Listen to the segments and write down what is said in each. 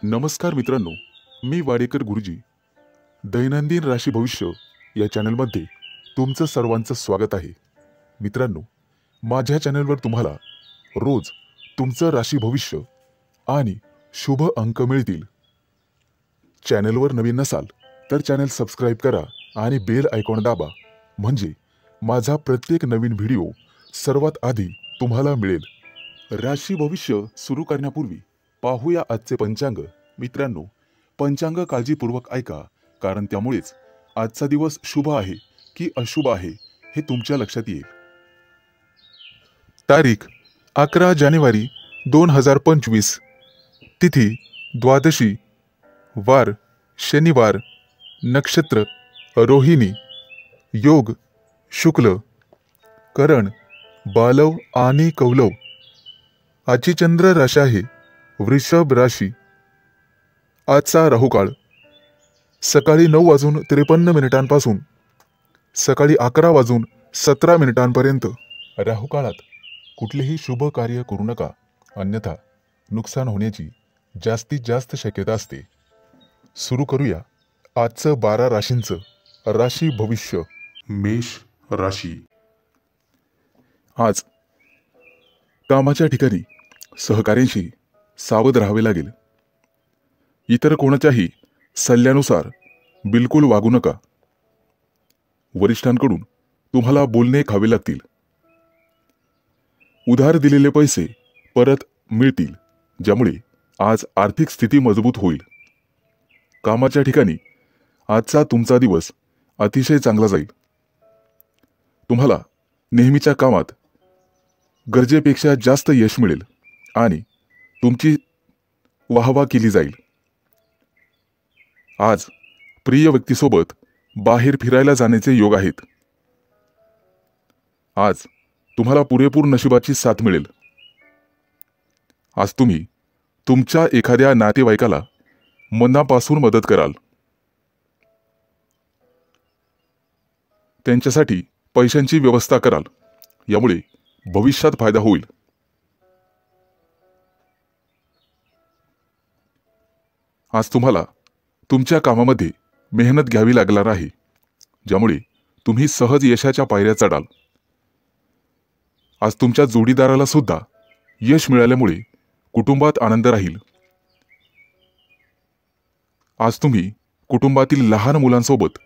नमस्कार मित्रांनो, मी वाडेकर गुरुजी. दैनंदिन राशी भविष्य या चॅनलमध्ये तुमचं सर्वांचं स्वागत आहे. मित्रांनो, माझ्या चॅनलवर तुम्हाला रोज तुमचं राशी भविष्य आणि शुभ अंक मिळतील. चॅनलवर नवीन नसाल तर चॅनल सबस्क्राईब करा आणि बेल आयकॉन दाबा, म्हणजे माझा प्रत्येक नवीन व्हिडिओ सर्वात आधी तुम्हाला मिळेल. राशी भविष्य सुरू करण्यापूर्वी पाहूया आजचे पंचांग. मित्रांनो, पंचांग काळजीपूर्वक ऐका, कारण त्यामुळेच आजचा दिवस शुभ आहे की अशुभ आहे हे तुमच्या लक्षात येईल. तारीख 11 जानेवारी 2025, तिथी द्वादशी, वार शनिवार, नक्षत्र रोहिणी, योग शुक्ल, करण बालव आणि कौलव. आजची चंद्र राशी आहे वृषभ राशी. आजचा राहुकाळ सकाळी 9:53 सकाळी 11:17 राहुकाळात कुठलेही शुभ कार्य करू नका, अन्यथा नुकसान होण्याची जास्तीत जास्त शक्यता असते. सुरू करूया आजचं 12 राशींचं राशी भविष्य. मेष राशी. आज कामाच्या ठिकाणी सहकार्यांशी सावध राहावे लागेल. इतर कोणाच्याही सल्ल्यानुसार बिलकुल वागू नका. वरिष्ठांकडून तुम्हाला बोलणे खावे लागतील. उधार दिलेले पैसे परत मिळतील, ज्यामुळे आज आर्थिक स्थिती मजबूत होईल. कामाच्या ठिकाणी आजचा तुमचा दिवस अतिशय चांगला जाईल. तुम्हाला नेहमीच्या कामात गरजेपेक्षा जास्त यश मिळेल आणि तुमची वाहवा केली जाईल. आज प्रिय व्यक्तीसोबत बाहेर फिरायला जाण्याचे योग आहेत. आज तुम्हाला पुरेपूर नशिबाची साथ मिळेल. आज तुम्ही तुमच्या एखाद्या नातेवाईकाला मनापासून मदत कराल. त्यांच्यासाठी पैशांची व्यवस्था कराल, यामुळे भविष्यात फायदा होईल. आज तुम्हाला तुमच्या कामामध्ये मेहनत घ्यावी लागणार आहे, ज्यामुळे तुम्ही सहज यशाच्या पायऱ्या चढाल. आज तुमच्या जोडीदाराला सुद्धा यश मिळाल्यामुळे कुटुंबात आनंद राहील. आज तुम्ही कुटुंबातील लहान मुलांसोबत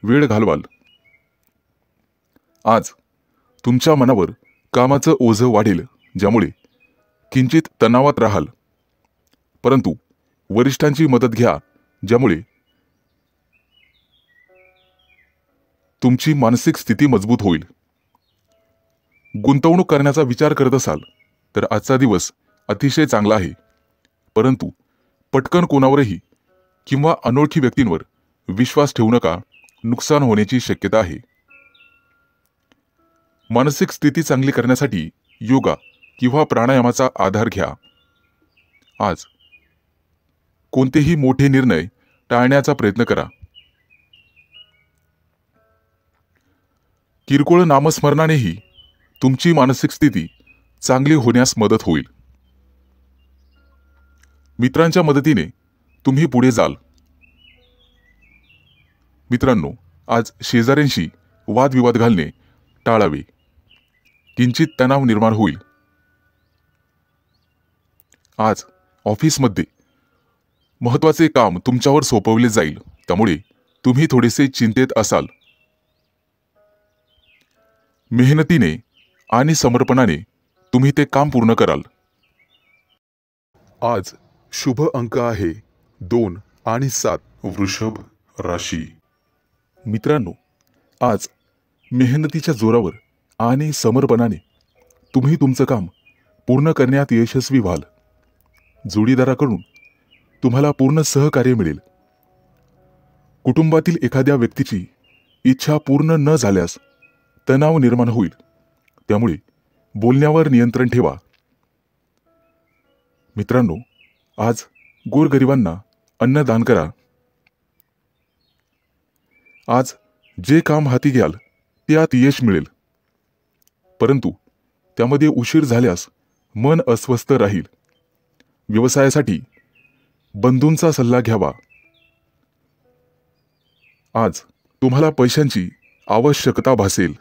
वेळ घालवाल. आज तुमच्या मनावर कामाचं ओझं वाढेल, ज्यामुळे किंचित तणावात राहाल. परंतु वरिष्ठांची मदत घ्या, ज्यामुळे तुमची मानसिक स्थिती मजबूत होईल. गुंतवणूक करण्याचा विचार करत असाल तर आजचा दिवस अतिशय चांगला आहे, परंतु पटकन कोणावरही किंवा अनोळखी व्यक्तींवर विश्वास ठेवू नका, नुकसान होण्याची शक्यता आहे. मानसिक स्थिती चांगली करण्यासाठी योगा किंवा प्राणायामाचा आधार घ्या. आज कोणतेही मोठे निर्णय टाळण्याचा प्रयत्न करा. किरकोळ नामस्मरणानेही तुमची मानसिक स्थिती चांगली होण्यास मदत होईल. मित्रांच्या मदतीने तुम्ही पुढे जाल. मित्रांनो, आज शेजाऱ्यांशी वादविवाद घालणे टाळावे, किंचित तणाव निर्माण होईल. आज ऑफिसमध्ये महत्त्वाचे काम तुमच्यावर सोपवले जाईल, त्यामुळे तुम्ही थोडेसे चिंतेत असाल. मेहनतीने आणि समर्पणाने तुम्ही ते काम पूर्ण कराल. आज शुभ अंक आहे 2 आणि 7. वृषभ राशी. मित्रांनो, आज मेहनतीच्या जोरावर आणि समर्पणाने तुम्ही तुमचं काम पूर्ण करण्यात यशस्वी व्हाल. जोडीदाराकडून तुम्हाला पूर्ण सहकार्य मिळेल. कुटुंबातील एखाद्या व्यक्तीची इच्छा पूर्ण न झाल्यास तणाव निर्माण होईल, त्यामुळे बोलण्यावर नियंत्रण ठेवा. मित्रांनो, आज गोरगरिबांना अन्नदान करा. आज जे काम हाती घ्याल त्यात यश मिळेल, परंतु त्यामध्ये उशीर झाल्यास मन अस्वस्थ राहील. व्यवसायासाठी बंधूंचा सल्ला घ्यावा। आज तुम्हाला पैशांची आवश्यकता भासेल।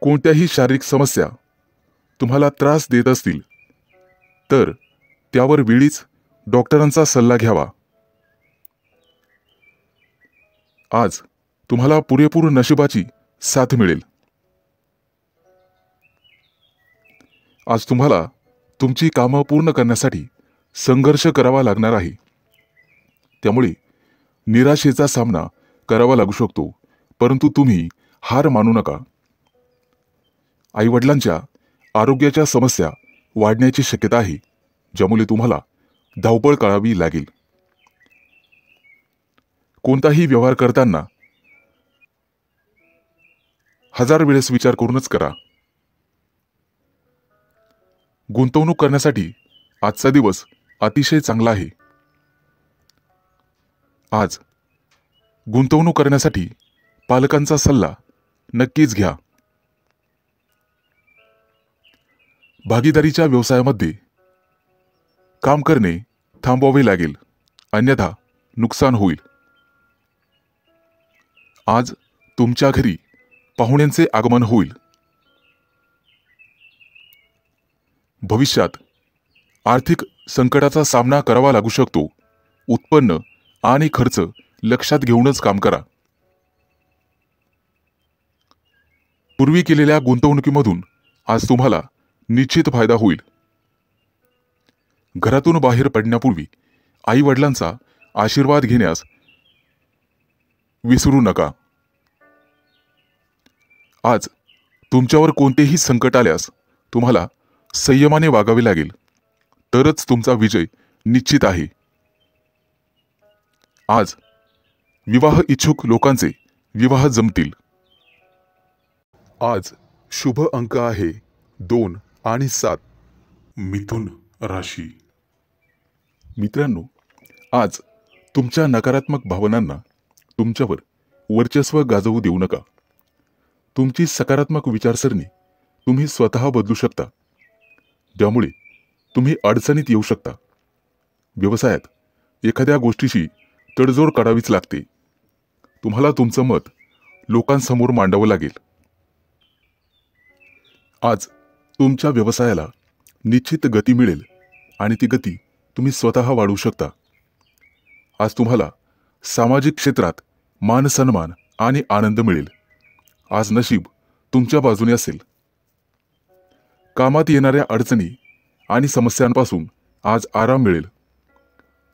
कोणत्याही शारीरिक समस्या तुम्हाला त्रास देत असतील तर त्यावर वेळीच डॉक्टरांचा सल्ला घ्यावा। आज तुम्हाला पुरेपूर नशिबाची साथ मिळेल। आज तुम्हाला तुमची कामं पूर्ण करण्यासाठी संघर्ष करावा लागणार आहे, त्यामुळे निराशेचा सामना करावा लागू शकतो, परंतु तुम्ही हार मानू नका। आईवडिलांच्या आरोग्याच्या समस्या वाढण्याची शक्यता आहे, ज्यामुळे तुम्हाला धावपळ करावी लागेल। कोणताही व्यवहार करताना 1000 वेळेस विचार करूनच करा। गुंतवणूक करण्यासाठी आजचा दिवस अतिशय चांगला आहे। आज गुंतवणूक करण्यासाठी पालकांचा सल्ला नक्कीच घ्या। भागीदारीच्या व्यवसायामध्ये काम करणे थांबवावे लागेल, अन्यथा नुकसान होईल। आज तुमच्या घरी पाहुण्यांचे आगमन होईल। भविष्यात आर्थिक संकटाचा सामना करावा लागू शकतो। उत्पन्न आणि खर्च लक्षात घेऊनच काम करा। पूर्वी केलेल्या गुंतवणुकीमधून आज तुम्हाला निश्चित फायदा होईल। घरातून बाहेर पडण्यापूर्वी आई वडिलांचा आशीर्वाद घेण्यास विसरू नका। आज तुमच्यावर कोणतेही संकट आल्यास तुम्हाला संयमाने वागावे लागेल, तरच तुमचा विजय निश्चित आहे। आज विवाह इच्छुक लोकांचे विवाह जमतील। आज शुभ अंक आहे 2 आणि 7। मिथुन राशी। मित्रांनो, आज तुमच्या नकारात्मक भावनांना तुमच्यावर वर्चस्व गाजवू देऊ नका। तुमची सकारात्मक विचारसरणी तुम्ही स्वतः बदलू शकता, ज्यामुळे तुम्ही अडचणीत येऊ शकता। व्यवसायात एखाद्या गोष्टीशी तडजोड करावीच लागते। तुम्हाला तुमचं मत लोकांसमोर मांडावं लागेल। आज तुमच्या व्यवसायाला निश्चित गती मिळेल आणि ती गती तुम्ही स्वतः वाढवू शकता। आज तुम्हाला सामाजिक क्षेत्रात मान सन्मान आणि आनंद मिळेल। आज नशीब तुमच्या बाजूने असेल। कामात येणाऱ्या अडचणी आणि समस्यांपासून आज आराम मिळेल।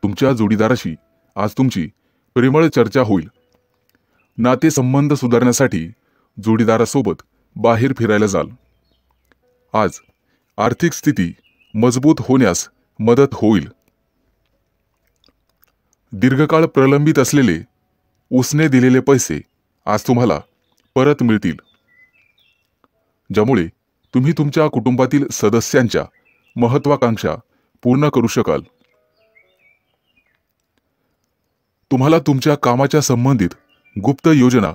तुमच्या जोडीदाराशी आज तुमची प्रेमळ चर्चा होईल। नातेसंबंध सुधारण्यासाठी जोडीदारासोबत बाहेर फिरायला जाल। आज आर्थिक स्थिती मजबूत होण्यास मदत होईल। दीर्घकाळ प्रलंबित असलेले उसने दिलेले पैसे आज तुम्हाला परत मिळतील, ज्यामुळे तुम्ही तुमच्या कुटुंबातील सदस्यांच्या महत्त्वाकांक्षा पूर्ण करू शकाल। तुम्हाला तुमच्या कामाच्या संबंधित गुप्त योजना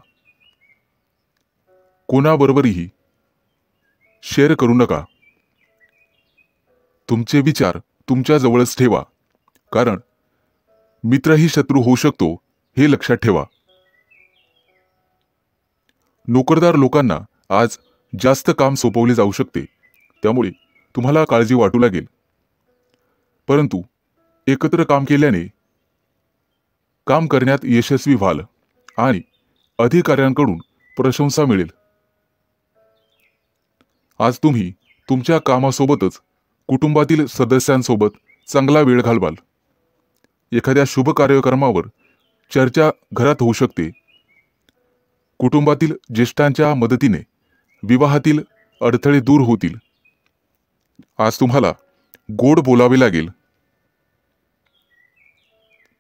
कोणाबरोबरही शेअर करू नका। तुमचे विचार तुमच्या जवळच ठेवा, कारण मित्रही शत्रू होऊ शकतो हे लक्षात ठेवा। नोकरदार लोकांना आज जास्त काम सोपवले जाऊ शकते, त्यामुळे तुम्हाला काळजी वाटू लागेल, परंतु एकत्र काम केल्याने काम करण्यात यशस्वी व्हाल आणि अधिकाऱ्यांकडून प्रशंसा मिळेल। आज तुम्ही तुमच्या कामासोबतच कुटुंबातील सदस्यांसोबत चांगला वेळ घालवाल। एखाद्या शुभ कार्यक्रमावर चर्चा घरात होऊ शकते। कुटुंबातील ज्येष्ठांच्या मदतीने विवाहातील अडथळे दूर होतील। आज तुम्हाला गोड बोलावे लागेल।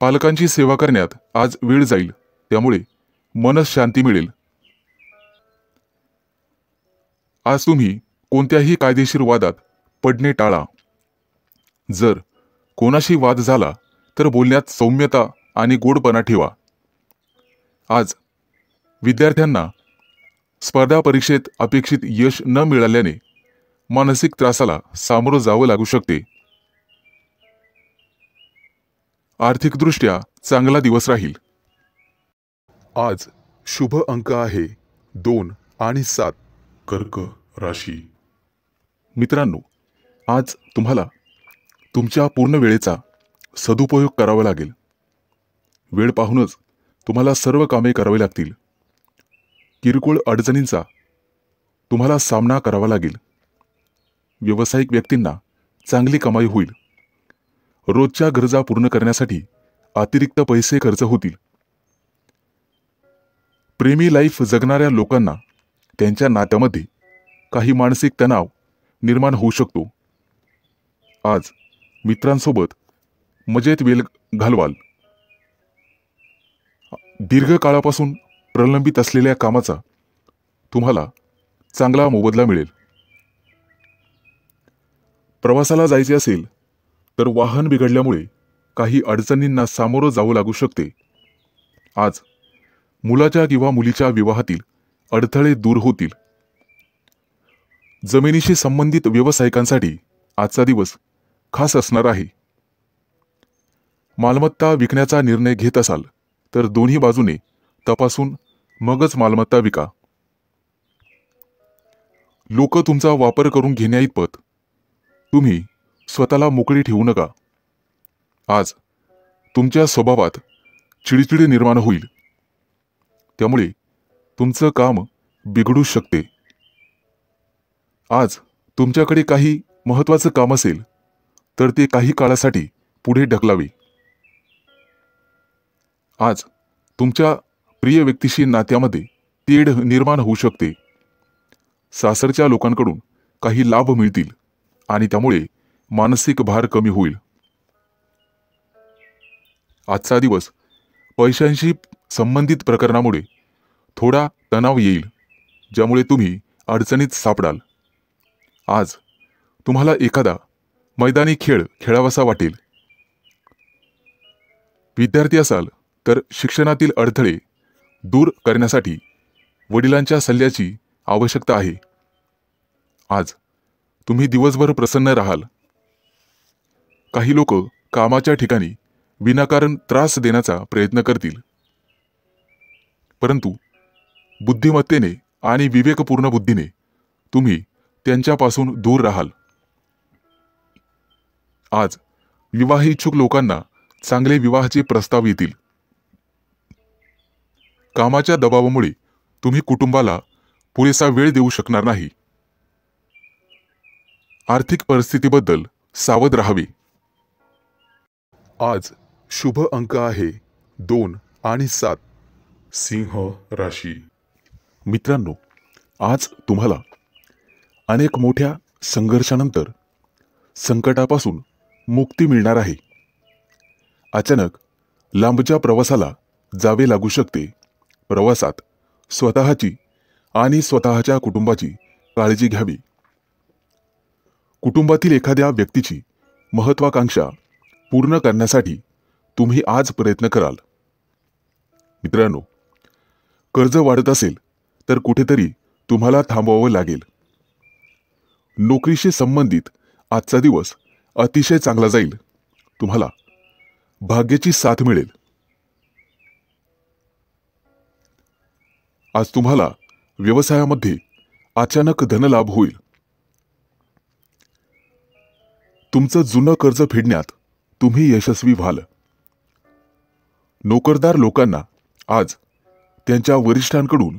पालकांची सेवा करण्यात आज वेळ जाईल, त्यामुळे मनःशांती मिळेल। आज तुम्ही कोणत्याही कायदेशीर वादात पडणे टाळा। जर कोणाशी वाद झाला तर बोलण्यात सौम्यता आणि गोडपणा ठेवा। आज विद्यार्थ्यांना स्पर्धा परीक्षेत अपेक्षित यश न मिळाल्याने मानसिक त्रासाला सामोरं जावं लागू शकते। आर्थिकदृष्ट्या चांगला दिवस राहील. आज शुभ अंक आहे 2 आणि 7. कर्क राशी. मित्रांनो, आज तुम्हाला तुमच्या पूर्ण वेळेचा सदुपयोग करावा लागेल. वेळ पाहूनच तुम्हाला सर्व कामे करावी लागतील. किरकोळ अडचणींचा तुम्हाला सामना करावा लागेल. व्यावसायिक व्यक्तींना चांगली कमाई होईल. रोजच्या गरजा पूर्ण करण्यासाठी अतिरिक्त पैसे खर्च होतील. प्रेमी लाईफ जगणाऱ्या लोकांना त्यांच्या नात्यामध्ये काही मानसिक तणाव निर्माण होऊ शकतो. आज मित्रांसोबत मजेत वेळ घालवाल. दीर्घकाळापासून प्रलंबित असलेल्या कामाचा तुम्हाला चांगला मोबदला मिळेल. प्रवासाला जायचे असेल तर वाहन बिघडल्यामुळे काही अडचणींना सामोरं जावं लागू शकते. आज मुलाच्या किंवा मुलीच्या विवाहातील अडथळे दूर होतील. जमिनीशी संबंधित व्यावसायिकांसाठी आजचा दिवस खास असणार आहे. मालमत्ता विकण्याचा निर्णय घेत असाल तर दोन्ही बाजूने तपासून मगच मालमत्ता विका. लोक तुमचा वापर करून घेण्याइतपत तुम्ही स्वतःला मोकळी ठेवू नका. आज तुमच्या स्वभावात चिडचिड निर्माण होईल. त्यामुळे तुमचं काम बिघडू शकते. आज तुमच्याकडे काही महत्त्वाचं काम असेल तर ते काही काळासाठी पुढे ढकलावे. आज तुमच्या प्रिय व्यक्तीशी नात्यामध्ये तेढ निर्माण होऊ शकते. सासरच्या लोकांकडून काही लाभ मिळतील आणि त्यामुळे मानसिक भार कमी होईल. आजचा दिवस पैशांशी संबंधित प्रकरणामुळे थोडा तणाव येईल, ज्यामुळे तुम्ही अडचणीत सापडाल. आज तुम्हाला एखादा मैदानी खेळ खेळावासा वाटेल. विद्यार्थी असाल तर शिक्षणातील अडथळे दूर करण्यासाठी वडिलांच्या सल्ल्याची आवश्यकता आहे. आज तुम्ही दिवसभर प्रसन्न राहाल. काही लोक कामाच्या ठिकाणी विनाकारण त्रास देण्याचा प्रयत्न करतील, परंतु बुद्धिमत्तेने आणि विवेकपूर्ण बुद्धीने तुम्ही त्यांच्यापासून दूर राहाल. आज विवाहिच्छुक लोकांना चांगले विवाहाचे प्रस्ताव येतील. कामाच्या दबावामुळे तुम्ही कुटुंबाला पुरेसा वेळ देऊ शकणार नाही. आर्थिक परिस्थितीबद्दल सावध राहावे. आज शुभ अंक आहे 2 आणि 7. सिंह राशी. मित्रांनो, आज तुम्हाला अनेक मोठ्या संघर्षानंतर संकटापासून मुक्ती मिळणार आहे. अचानक लांबच्या प्रवासाला जावे लागू शकते. प्रवासात स्वतःची आणि स्वतःच्या कुटुंबाची काळजी घ्यावी. कुटुंबातील एखाद्या व्यक्तीची महत्त्वाकांक्षा पूर्ण करण्यासाठी तुम्ही आज प्रयत्न कराल. मित्रांनो, कर्ज वाढत असेल तर कुठेतरी तुम्हाला थांबवावं लागेल. नोकरीशी संबंधित आजचा दिवस अतिशय चांगला जाईल. तुम्हाला भाग्याची साथ मिळेल. आज तुम्हाला व्यवसायामध्ये अचानक धनलाभ होईल. तुमचं जुनं कर्ज फेडण्यात तुम्ही यशस्वी व्हाल. नोकरदार लोकांना आज त्यांच्या वरिष्ठांकडून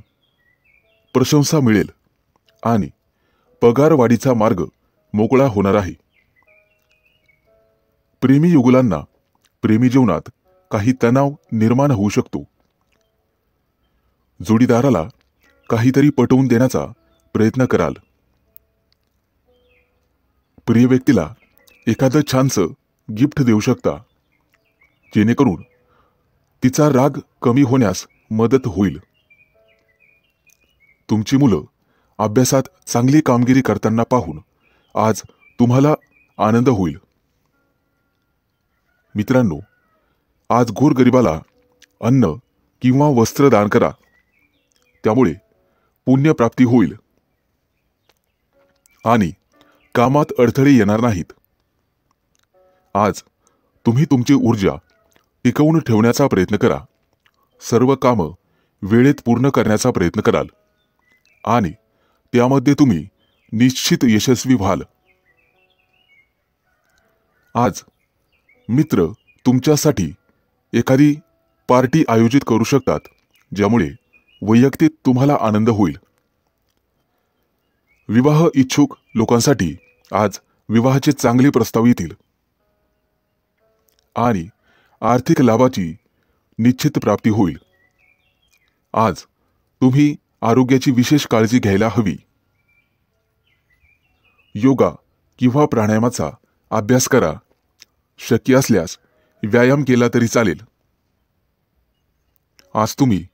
प्रशंसा मिळेल आणि पगारवाढीचा मार्ग मोकळा होणार आहे. प्रेमी युगुलांना प्रेमी जीवनात काही तणाव निर्माण होऊ शकतो. जोडीदाराला काहीतरी पटवून देण्याचा प्रयत्न कराल. प्रिय व्यक्तीला एखादं छानसं गिफ्ट देऊ शकता, जेणेकरून तिचा राग कमी होण्यास मदत होईल. तुमची मुलं अभ्यासात चांगली कामगिरी करताना पाहून आज तुम्हाला आनंद होईल. मित्रांनो, आज गोरगरिबाला अन्न किंवा वस्त्र दान करा. त्यामुळे पुण्यप्राप्ती होईल आणि कामात अडथळे येणार नाहीत. आज तुम्ही तुमची ऊर्जा टिकवून ठेवण्याचा प्रयत्न करा, सर्व कामं वेळेत पूर्ण करण्याचा प्रयत्न कराल आणि त्यामध्ये तुम्ही निश्चित यशस्वी व्हाल. आज मित्र तुमच्यासाठी एखादी पार्टी आयोजित करू शकतात, ज्यामुळे वैयक्तिक तुम्हाला आनंद होईल. विवाह इच्छुक लोकांसाठी आज विवाहाचे चांगले प्रस्ताव येतील आणि आर्थिक लाभाची निश्चित प्राप्ती होईल. आज तुम्ही आरोग्याची विशेष काळजी घ्यायला हवी. योगा किंवा प्राणायामाचा अभ्यास करा. शक्य असल्यास व्यायाम केला तरी चालेल. आज तुम्ही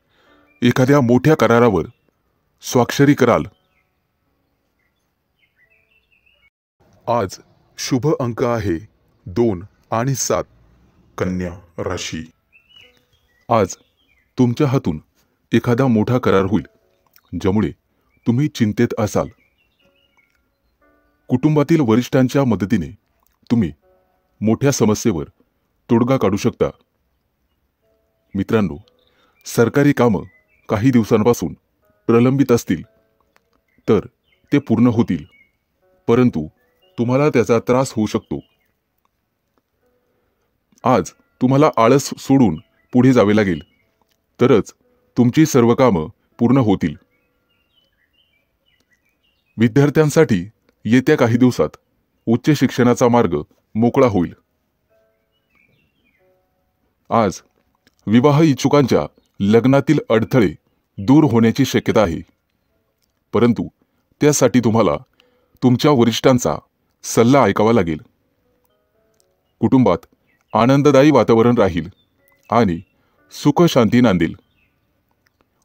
एखाद्या मोठ्या करारावर स्वाक्षरी कराल. आज शुभ अंक आहे 2 आणि 7. कन्या राशी. आज तुमच्या हातून एखादा मोठा करार होईल, ज्यामुळे तुम्ही चिंतेत असाल. कुटुंबातील वरिष्ठांच्या मदतीने तुम्ही मोठ्या समस्येवर तोडगा काढू शकता. मित्रांनो, सरकारी कामं काही दिवसांपासून प्रलंबित असतील तर ते पूर्ण होतील, परंतु तुम्हाला त्याचा त्रास होऊ शकतो. आज तुम्हाला आळस सोडून पुढे जावे लागेल, तरच तुमची सर्व कामं पूर्ण होतील. विद्यार्थ्यांसाठी येत्या काही दिवसात उच्च शिक्षणाचा मार्ग मोकळा होईल. आज विवाह इच्छुकांच्या लग्नातील अडथळे दूर होण्याची शक्यता आहे, परंतु त्यासाठी तुम्हाला तुमच्या वरिष्ठांचा सल्ला ऐकावा लागेल. कुटुंबात आनंददायी वातावरण राहील आणि सुख शांती नांदेल.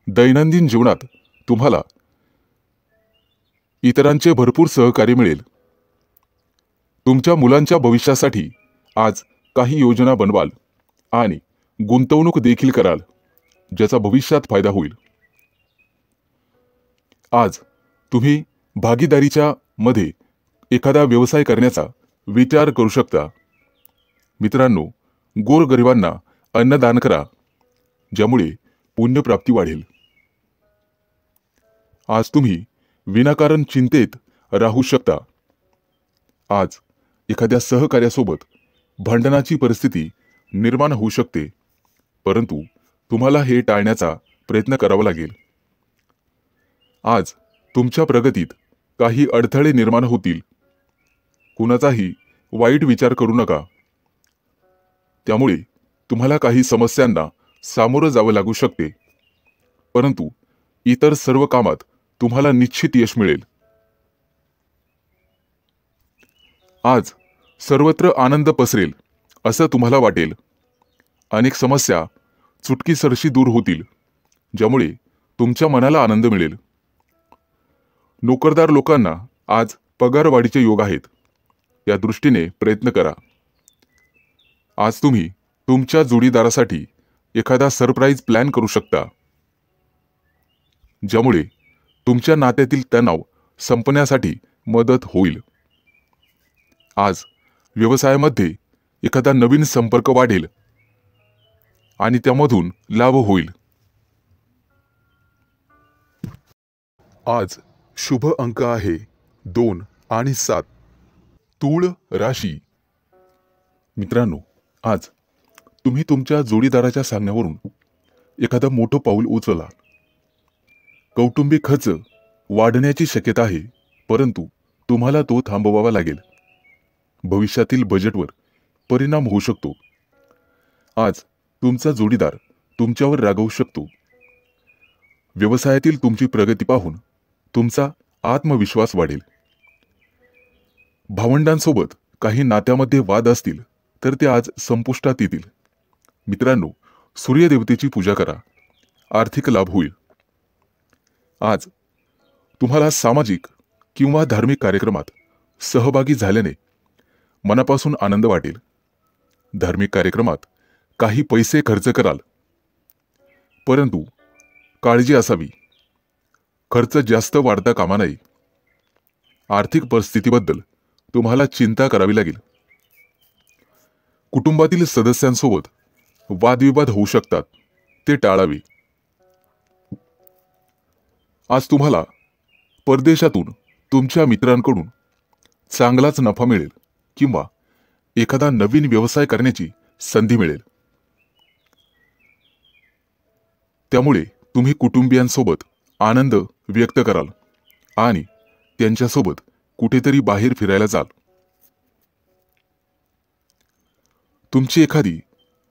दैनंदिन जीवनात तुम्हाला इतरांचे भरपूर सहकार्य मिळेल. तुमच्या मुलांच्या भविष्यासाठी आज काही योजना बनवाल आणि गुंतवणूक देखील कराल, ज्याचा भविष्यात फायदा होईल. आज तुम्ही भागीदारीच्या मध्ये एखादा व्यवसाय करण्याचा विचार करू शकता. मित्रांनो, गोरगरिबांना अन्नदान करा, ज्यामुळे पुण्यप्राप्ती वाढेल. आज तुम्ही विनाकारण चिंतेत राहू शकता. आज एखाद्या सहकार्यासोबत भांडणाची परिस्थिती निर्माण होऊ शकते, परंतु तुम्हाला हे टाळण्याचा प्रयत्न करावा लागेल. आज तुमच्या प्रगतीत काही अडथळे निर्माण होतील. कुणाचाही वाईट विचार करू नका, त्यामुळे तुम्हाला काही समस्यांना सामोरं जावं लागू शकते, परंतु इतर सर्व कामात तुम्हाला निश्चित यश मिळेल. आज सर्वत्र आनंद पसरेल असं तुम्हाला वाटेल. अनेक समस्या चुटकीसरशी दूर होतील, ज्यामुळे तुमच्या मनाला आनंद मिळेल. नोकरदार लोकांना आज पगारवाढीचे योग आहेत, या दृष्टीने प्रयत्न करा. आज तुम्ही तुमच्या जोडीदारासाठी एखादा सरप्राईज प्लॅन करू शकता, ज्यामुळे तुमच्या नात्यातील तणाव संपण्यासाठी मदत होईल. आज व्यवसायामध्ये एखादा नवीन संपर्क वाढेल आणि त्यामधून लाभ होईल. आज शुभ अंक आहे 2 आणि 7. तूळ राशी. मित्रांनो, आज तुम्ही तुमच्या जोडीदाराच्या सांगण्यावरून एखादं मोठं पाऊल उचलला. कौटुंबिक खर्च वाढण्याची शक्यता आहे, परंतु तुम्हाला तो थांबवावा लागेल. भविष्यातील बजेटवर परिणाम होऊ शकतो. आज तुमचा जोडीदार तुमच्यावर रागावू शकतो. व्यवसायातील तुमची प्रगती पाहून तुमचा आत्मविश्वास वाढेल. भावंडांसोबत काही नात्यामध्ये वाद असतील तर ते आज संपुष्टात येतील. मित्रांनो, सूर्यदेवतेची पूजा करा, आर्थिक लाभ होईल. आज तुम्हाला सामाजिक किंवा धार्मिक कार्यक्रमात सहभागी झाल्याने मनापासून आनंद वाटेल. धार्मिक कार्यक्रमात काही पैसे खर्च कराल, परंतु काळजी असावी, खर्च जास्त वाढता कामा नये. आर्थिक परिस्थितीबद्दल तुम्हाला चिंता करावी लागेल. कुटुंबातील सदस्यांसोबत वादविवाद होऊ शकतात, ते टाळावे. आज तुम्हाला परदेशातून तुमच्या मित्रांकडून चांगलाच नफा मिळेल किंवा एखादा नवीन व्यवसाय करण्याची संधी मिळेल. त्यामुळे तुम्ही कुटुंबियांसोबत आनंद व्यक्त कराल आणि त्यांच्यासोबत कुठेतरी बाहेर फिरायला जाल. तुमची एखादी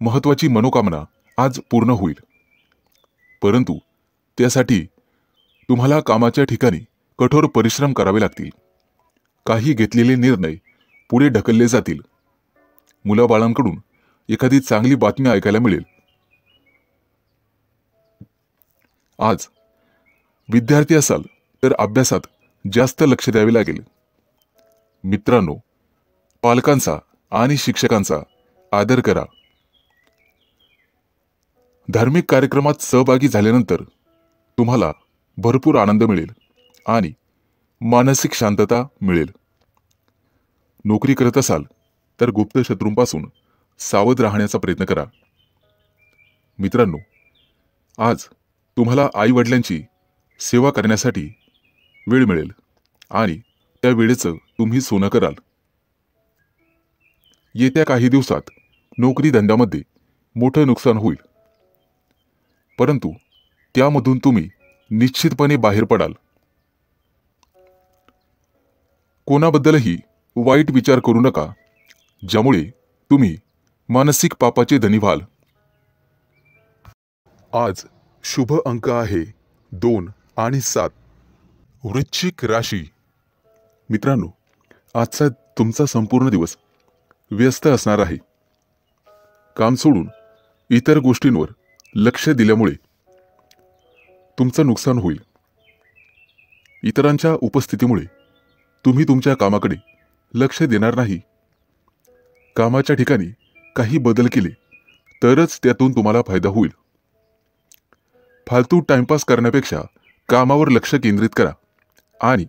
महत्त्वाची मनोकामना आज पूर्ण होईल, परंतु त्यासाठी तुम्हाला कामाच्या ठिकाणी कठोर परिश्रम करावे लागतील. काही घेतलेले निर्णय पुढे ढकलले जातील. मुलाबाळांकडून एखादी चांगली बातमी ऐकायला मिळेल. आज विद्यार्थी असाल तर अभ्यासात जास्त लक्ष द्यावे लागेल. मित्रांनो, पालकांचा आणि शिक्षकांचा आदर करा. धार्मिक कार्यक्रमात सहभागी झाल्यानंतर तुम्हाला भरपूर आनंद मिळेल आणि मानसिक शांतता मिळेल. नोकरी करत असाल तर गुप्त शत्रूंपासून सावध राहण्याचा प्रयत्न करा. मित्रांनो, आज तुम्हाला आई-वडिलांची सेवा करण्यासाठी वेळ मिळेल आणि त्या वेळेचं तुम्ही सोनं कराल. येत्या काही दिवसात नोकरी धंद्यामध्ये मोठं नुकसान होईल, परंतु त्यामधून तुम्ही निश्चितपणे बाहेर पडाल. कोणाबद्दलही वाईट विचार करू नका, ज्यामुळे तुम्ही मानसिक पापाचे धनी व्हाल. आज शुभ अंक आहे 2 आणि 7. वृश्चिक राशी. मित्रांनो, आजचा तुमचा संपूर्ण दिवस व्यस्त असणार आहे. काम सोडून इतर गोष्टींवर लक्ष दिल्यामुळे तुमचं नुकसान होईल. इतरांच्या उपस्थितीमुळे तुम्ही तुमच्या कामाकडे लक्ष देणार नाही. कामाच्या ठिकाणी काही बदल केले तरच त्यातून तुम्हाला फायदा होईल. फालतू टाइमपास करण्यापेक्षा कामावर लक्ष केंद्रित करा आणि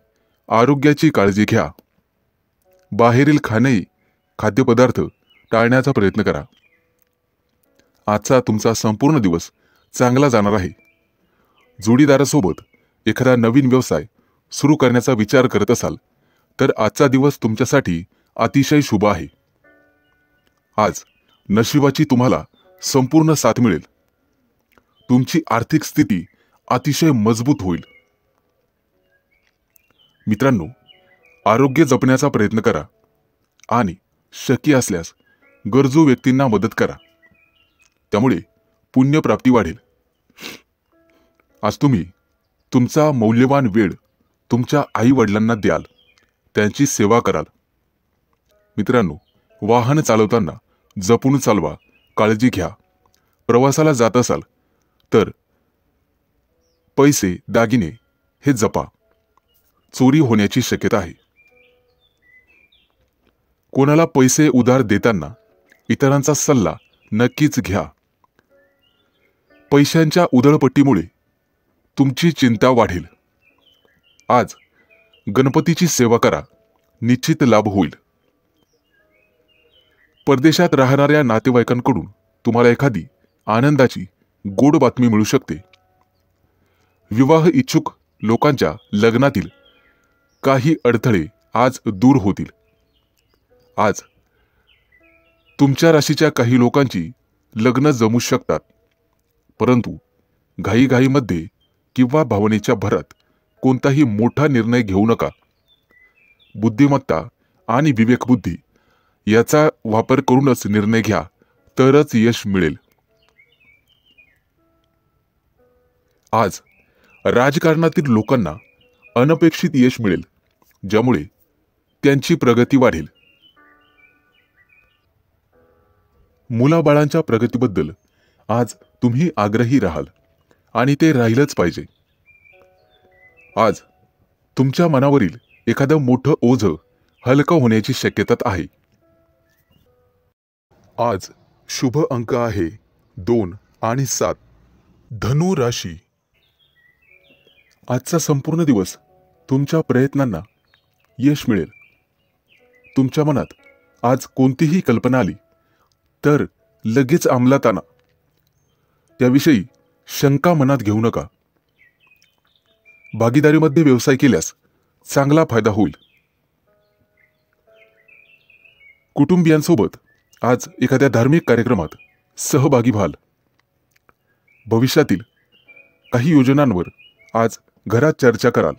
आरोग्याची काळजी घ्या. बाहेरील खाद्यपदार्थ टाळण्याचा प्रयत्न करा. आजचा तुमचा संपूर्ण दिवस चांगला जाणार आहे. जोडीदारासोबत एखादा नवीन व्यवसाय सुरू करण्याचा विचार करत असाल तर आजचा दिवस तुमच्यासाठी अतिशय शुभ आहे. आज नशिबाची तुम्हाला संपूर्ण साथ मिळेल. तुमची आर्थिक स्थिती अतिशय मजबूत होईल. मित्रांनो, आरोग्य जपण्याचा प्रयत्न करा आणि शक्य असल्यास गरजू व्यक्तींना मदत करा. त्यामुळे पुण्यप्राप्ती वाढेल. आज तुम्ही तुमचा मौल्यवान वेळ तुमच्या आई-वडिलांना द्याल, त्यांची सेवा कराल. मित्रांनो, वाहन चालवताना जपून चालवा, काळजी घ्या. प्रवासाला जात असाल तर पैसे, दागिने हे जपा. चोरी होण्याची शक्यता आहे. कोणाला पैसे उधार देताना इतरांचा सल्ला नक्कीच घ्या. पैशांच्या उधळपट्टीमुळे तुमची चिंता वाढेल. आज गणपतीची सेवा करा, निश्चित लाभ होईल. परदेशात राहणाऱ्या नातेवाईकांकडून तुम्हाला एखादी आनंदाची गोड बातमी मिळू शकते. विवाह इच्छुक लोकांच्या लग्नातील काही अडथळे आज दूर होतील. आज तुमच्या राशीच्या काही लोकांची लग्न जमू शकतात, परंतु घाईघाईमध्ये किंवा भावनेच्या भरात कोणताही मोठा निर्णय घेऊ नका. बुद्धिमत्ता आणि विवेकबुद्धी याचा वापर करूनच निर्णय घ्या, तरच यश मिळेल. आज राजकारणातील लोकांना अनपेक्षित यश मिळेल, ज्यामुळे त्यांची प्रगती वाढेल. मुलाबाळांच्या प्रगतीबद्दल आज तुम्ही आग्रही राहाल आणि ते राहिलंच पाहिजे. आज तुमच्या मनावरील एखादं मोठं ओझं हलकं होण्याची शक्यता आहे. आज शुभ अंक आहे 2 आणि 7. धनु राशी. आजचा संपूर्ण दिवस तुमच्या प्रयत्नांना यश मिळेल. तुमच्या मनात आज कोणतीही कल्पना आली तर लगेच अंमलात आणा. त्याविषयी शंका मनात घेऊ नका. भागीदारीमध्ये व्यवसाय केल्यास चांगला फायदा होईल. कुटुंबियांसोबत आज एखाद्या धार्मिक कार्यक्रमात सहभागी व्हाल. भविष्यातील काही योजनांवर आज घरात चर्चा कराल.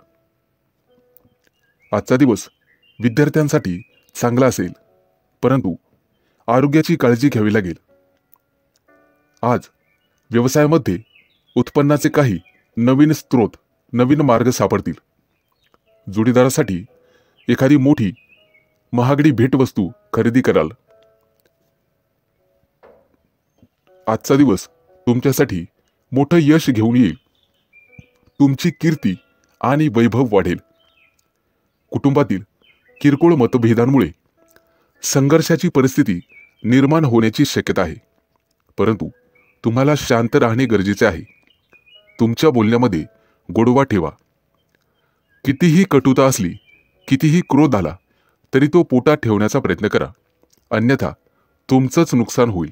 आजचा दिवस विद्यार्थ्यांसाठी चांगला असेल, परंतु आरोग्याची काळजी घ्यावी लागेल. आज व्यवसायामध्ये उत्पन्नाचे काही नवीन स्रोत, नवीन मार्ग सापडतील. जोडीदारासाठी एखादी मोठी महागडी भेटवस्तू खरेदी कराल. आजचा दिवस तुमच्यासाठी मोठं यश घेऊन येईल. तुमची कीर्ती आणि वैभव वाढेल. कुटुंबातील किरकोळ मतभेदांमुळे संघर्षाची परिस्थिती निर्माण होण्याची शक्यता आहे, परंतु तुम्हाला शांत राहणे गरजेचे आहे. तुमच्या बोलण्यामध्ये गोडवा ठेवा. कितीही कटुता असली, कितीही क्रोध आला तरी तो पोटात ठेवण्याचा प्रयत्न करा, अन्यथा तुमचंच नुकसान होईल.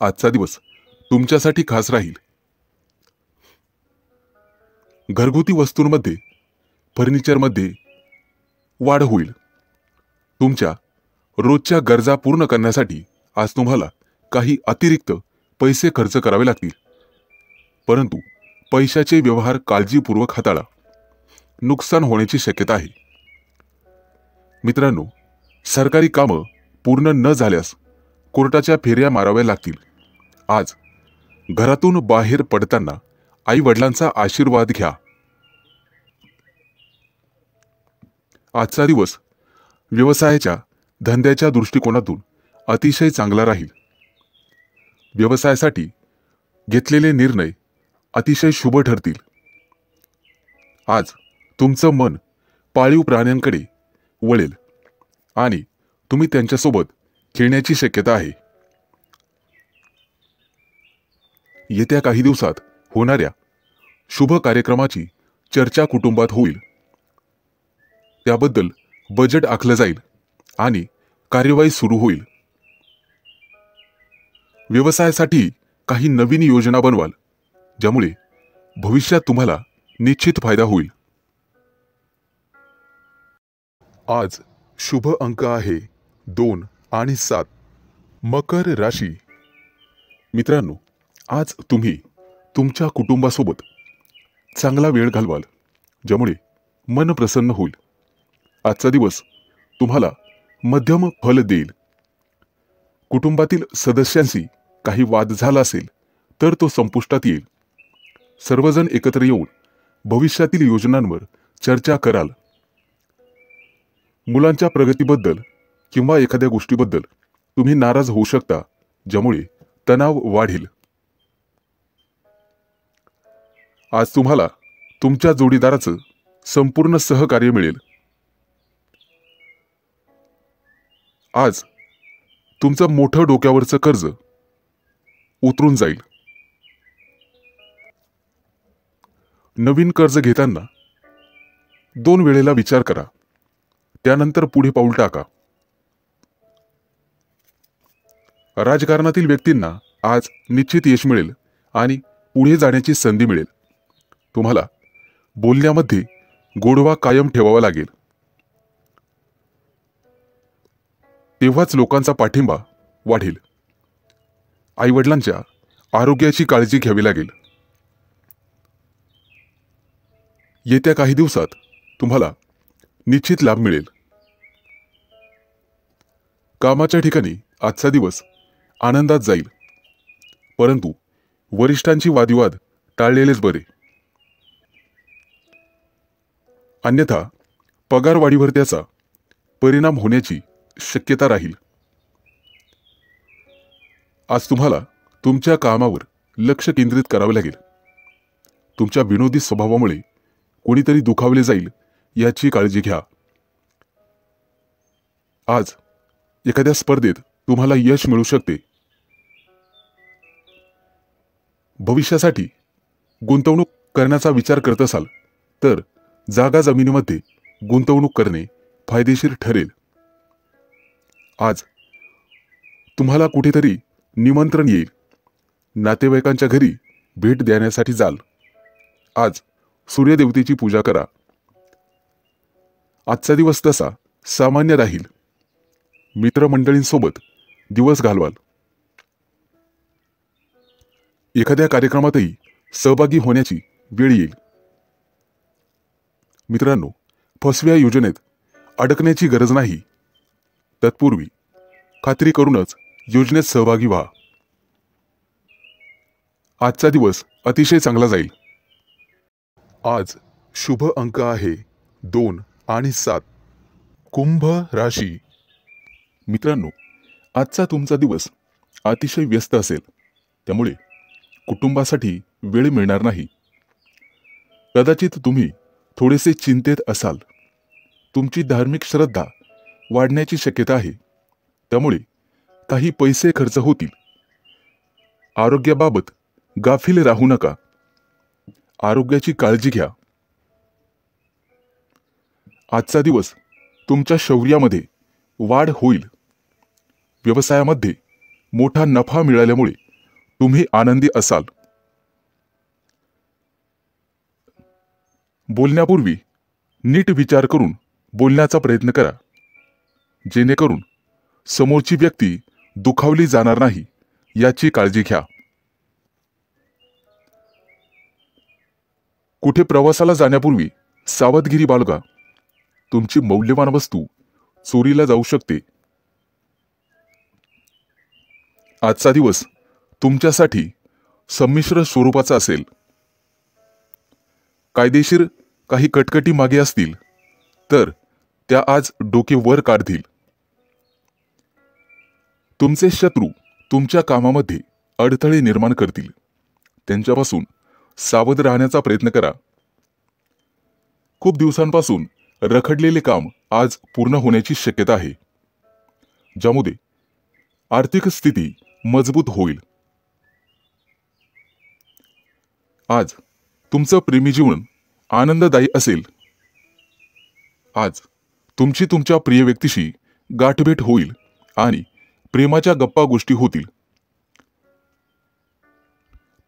आजचा दिवस तुमच्यासाठी खास राहील. घरगुती वस्तूंमध्ये, फर्निचरमध्ये वाढ होईल. तुमच्या रोजच्या गरजा पूर्ण करण्यासाठी आज तुम्हाला काही अतिरिक्त पैसे खर्च करावे लागतील, परंतु पैशाचे व्यवहार काळजीपूर्वक हाताळा. नुकसान होण्याची शक्यता आहे. मित्रांनो, सरकारी कामं पूर्ण न झाल्यास कोर्टाच्या फेऱ्या माराव्या लागतील. आज घरातून बाहेर पडताना आई वडिलांचा आशीर्वाद घ्या. आजचा दिवस व्यवसायाच्या, धंद्याच्या दृष्टिकोनातून अतिशय चांगला राहील. व्यवसायासाठी घेतलेले निर्णय अतिशय शुभ ठरतील. आज तुमचं मन पाळीव प्राण्यांकडे वळेल आणि तुम्ही त्यांच्यासोबत खेळण्याची शक्यता आहे. येत्या काही दिवसात होणाऱ्या शुभ कार्यक्रमाची चर्चा कुटुंबात होईल. त्याबद्दल बजेट आखलं जाईल आणि कार्यवाही सुरू होईल. व्यवसायासाठी काही नवीन योजना बनवाल, ज्यामुळे भविष्यात तुम्हाला निश्चित फायदा होईल. आज शुभ अंक आहे 2 आणि 7. मकर राशी. मित्रांनो, आज तुम्ही तुमच्या कुटुंबासोबत चांगला वेळ घालवाल, ज्यामुळे मन प्रसन्न होईल. आजचा दिवस तुम्हाला मध्यम फल देईल. कुटुंबातील सदस्यांशी काही वाद झाला असेल तर तो संपुष्टात येईल. सर्वजण एकत्र येऊन भविष्यातील योजनांवर चर्चा कराल. मुलांच्या प्रगतीबद्दल किंवा एखाद्या गोष्टीबद्दल तुम्ही नाराज होऊ शकता, ज्यामुळे तणाव वाढेल. आज तुम्हाला तुमच्या जोडीदाराचं संपूर्ण सहकार्य मिळेल. आज तुमचं मोठं डोक्यावरचं कर्ज उतरून जाईल. नवीन कर्ज घेताना 2 वेळेला विचार करा, त्यानंतर पुढे पाऊल टाका. राजकारणातील व्यक्तींना आज निश्चित यश मिळेल आणि पुढे जाण्याची संधी मिळेल. तुम्हाला बोलण्यामध्ये गोडवा कायम ठेवावा लागेल. तेव्हाच लोकांचा पाठिंबा वाढेल. आईवडिलांच्या आरोग्याची काळजी घ्यावी लागेल. येत्या काही दिवसात तुम्हाला निश्चित लाभ मिळेल. कामाच्या ठिकाणी आजचा दिवस आनंदात जाईल, परंतु वरिष्ठांची वादविवाद टाळलेलेच बरे. अन्यथा पगारवाढीवर त्याचा परिणाम होण्याची शक्यता राहील. आज तुम्हाला तुमच्या कामावर लक्ष केंद्रित करावे लागेल. तुमच्या विनोदी स्वभावामुळे कोणीतरी दुखावले जाईल याची काळजी घ्या. आज एखाद्या स्पर्धेत तुम्हाला यश मिळू शकते. भविष्यासाठी गुंतवणूक करण्याचा विचार करत असाल तर जागा जमिनीमध्ये गुंतवणूक करणे फायदेशीर ठरेल. आज तुम्हाला कुठेतरी निमंत्रण येईल, नातेवाईकांच्या घरी भेट देण्यासाठी जाल। आज सूर्यदेवतेची पूजा करा। आजचा दिवस तसा सामान्य राहील। मित्रमंडळींसोबत दिवस घालवाल। एखाद्या कार्यक्रमातही सहभागी होण्याची वेळ येईल। मित्रांनो, फसव्या योजनेत अडकण्याची गरज नाही। तत्पूर्वी खात्री करूनच योजनेत सहभागी व्हा। आजचा दिवस अतिशय चांगला जाईल। आज शुभ अंक आहे 2 आणि 7। कुंभ राशी। मित्रांनो, आजचा तुमचा दिवस अतिशय व्यस्त असेल, त्यामुळे कुटुंबासाठी वेळ मिळणार नाही। कदाचित तुम्ही थोडेसे चिंतेत असाल। तुमची धार्मिक श्रद्धा वाढण्याची शक्यता आहे, त्यामुळे काही पैसे खर्च होतील। आरोग्याबाबत गाफील राहू नका। आरोग्याची काळजी घ्या। आजचा दिवस तुमच्या शौर्यामध्ये वाढ होईल। व्यवसायामध्ये मोठा नफा मिळाल्यामुळे तुम्ही आनंदी असाल। बोलण्यापूर्वी नीट विचार करून बोलण्याचा प्रयत्न करा, जेणेकरून समोरची व्यक्ती दुखावली जाणार नाही याची काळजी घ्या। कुठे प्रवासाला जाण्यापूर्वी सावधगिरी बाळगा। तुमची मौल्यवान वस्तू चोरीला जाऊ शकते। आजचा दिवस तुमच्यासाठी संमिश्र स्वरूपाचा असेल। कायदेशीर काही कटकटी मागे असतील तर त्या आज डोके वर काढतील। तुमचे शत्रू तुमच्या कामामध्ये अडथळे निर्माण करतील, त्यांच्यापासून सावध राहण्याचा प्रयत्न करा। खूप दिवसांपासून रखडलेले काम आज पूर्ण होण्याची शक्यता आहे, ज्यामुळे आर्थिक स्थिती मजबूत होईल। आज तुमचं प्रेमी जीवन आनंददायी असेल। आज तुमची तुमच्या प्रिय व्यक्तीशी गाठभेट होईल आणि प्रेमाच्या गप्पा गोष्टी होतील।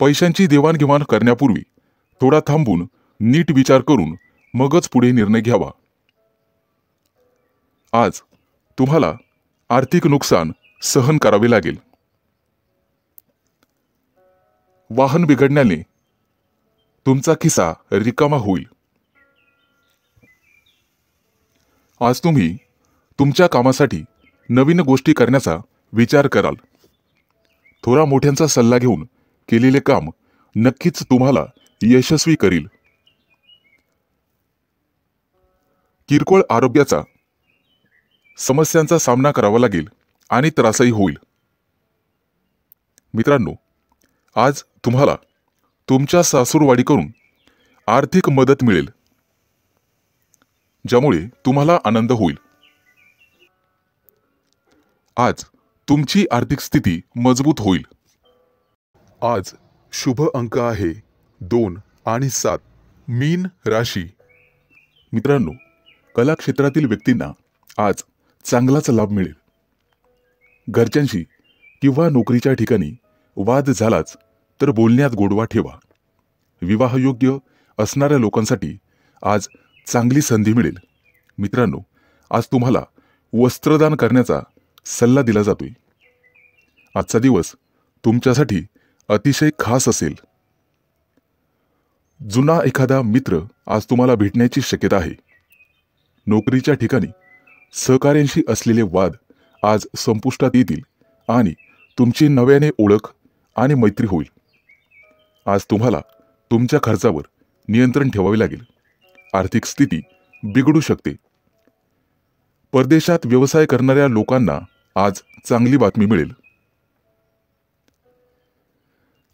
पैशांची देवाणघेवाण करण्यापूर्वी थोडा थांबून नीट विचार करून मगच पुढे निर्णय घ्यावा। आज तुम्हाला आर्थिक नुकसान सहन करावे लागेल। वाहन बिघडण्याने तुमचा खिसा रिकामा होईल। आज तुम्ही तुमच्या कामासाठी नवीन गोष्टी करण्याचा विचार कराल। थोडा मोठ्यांचा सल्ला घेऊन केलेले काम नक्कीच तुम्हाला यशस्वी करील। किरकोळ आरोग्याचा समस्यांचा सामना करावा लागेल आणि त्रासही होईल। मित्रांनो, आज तुम्हाला तुमच्या सासूरवाडीकडून आर्थिक मदत मिळेल, ज्यामुळे तुम्हाला आनंद होईल। आज तुमची आर्थिक स्थिती मजबूत होईल। आज शुभ अंक आहे 2 आणि 7। मीन राशी। मित्रांनो, कला क्षेत्रातील व्यक्तींना आज चांगलाच लाभ मिळेल। घरच्यांशी किंवा नोकरीच्या ठिकाणी वाद झालाच तर बोलण्यात गोडवा ठेवा। विवाहयोग्य असणाऱ्या लोकांसाठी आज चांगली संधी मिळेल। मित्रांनो, आज तुम्हाला वस्त्रदान करण्याचा सल्ला दिला जातोय। आजचा दिवस तुमच्यासाठी अतिशय खास असेल। जुना एखादा मित्र आज तुम्हाला भेटण्याची शक्यता आहे। नोकरीच्या ठिकाणी सहकार्यांशी असलेले वाद आज संपुष्टात येतील आणि तुमची नव्याने ओळख आणि मैत्री होईल। आज तुम्हाला तुमच्या खर्चावर नियंत्रण ठेवावे लागेल। आर्थिक स्थिती बिघडू शकते। परदेशात व्यवसाय करणाऱ्या लोकांना आज चांगली बातमी मिळेल।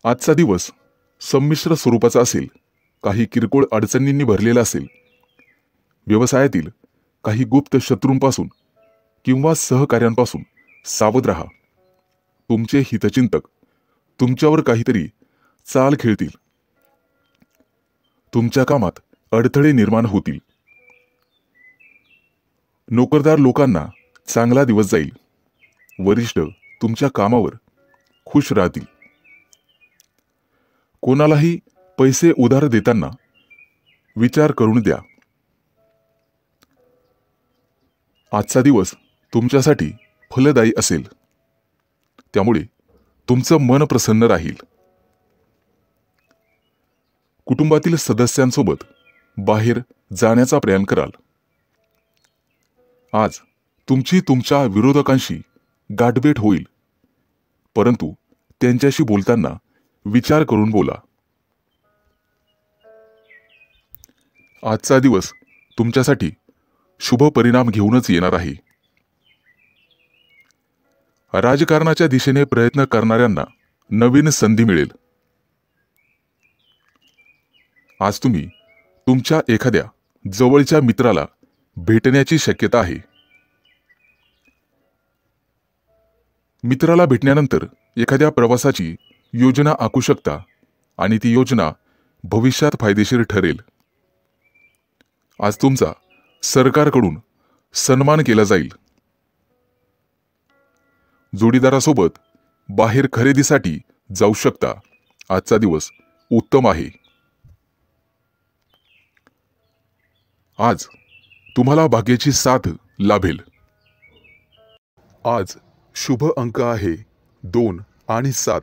आजचा दिवस संमिश्र स्वरूपाचा असेल। काही किरकोळ अडचणींनी भरलेला असेल। व्यवसायातील काही गुप्त शत्रूंपासून किंवा सहकार्यांपासून सावध राहा। तुमचे हितचिंतक तुमच्यावर काहीतरी चाल खेळतील। तुमच्या कामात अडथळे निर्माण होतील। नोकरदार लोकांना चांगला दिवस जाईल। वरिष्ठ तुमच्या कामावर खुश राहतील। कोणालाही पैसे उधार देताना विचार करून द्या. आजचा दिवस तुमच्यासाठी फलदायी असेल, त्यामुळे तुमचं मन प्रसन्न राहील. कुटुंबातील सदस्यांसोबत बाहेर जाण्याचा प्रयत्न कराल. आज तुमची तुमच्या विरोधकांशी गाठभेट होईल, परंतु त्यांच्याशी बोलताना विचार करून बोला. आजचा दिवस तुमच्यासाठी शुभ परिणाम घेऊनच येणार आहे. राजकारणाच्या दिशेने प्रयत्न करणाऱ्यांना नवीन संधी मिळेल. आज तुम्ही तुमच्या एखाद्या जवळच्या मित्राला भेटण्याची शक्यता आहे. मित्राला भेटण्यानंतर एखाद्या प्रवासाची योजना आखू शकता आणि ती योजना भविष्यात फायदेशीर ठरेल. आज तुमचा सरकारकडून सन्मान केला जाईल. जोडीदारासोबत बाहेर खरेदीसाठी जाऊ शकता. आजचा दिवस उत्तम आहे. आज तुम्हाला भाग्याची साथ लाभेल. आज शुभ अंक आहे 2 आणि 7.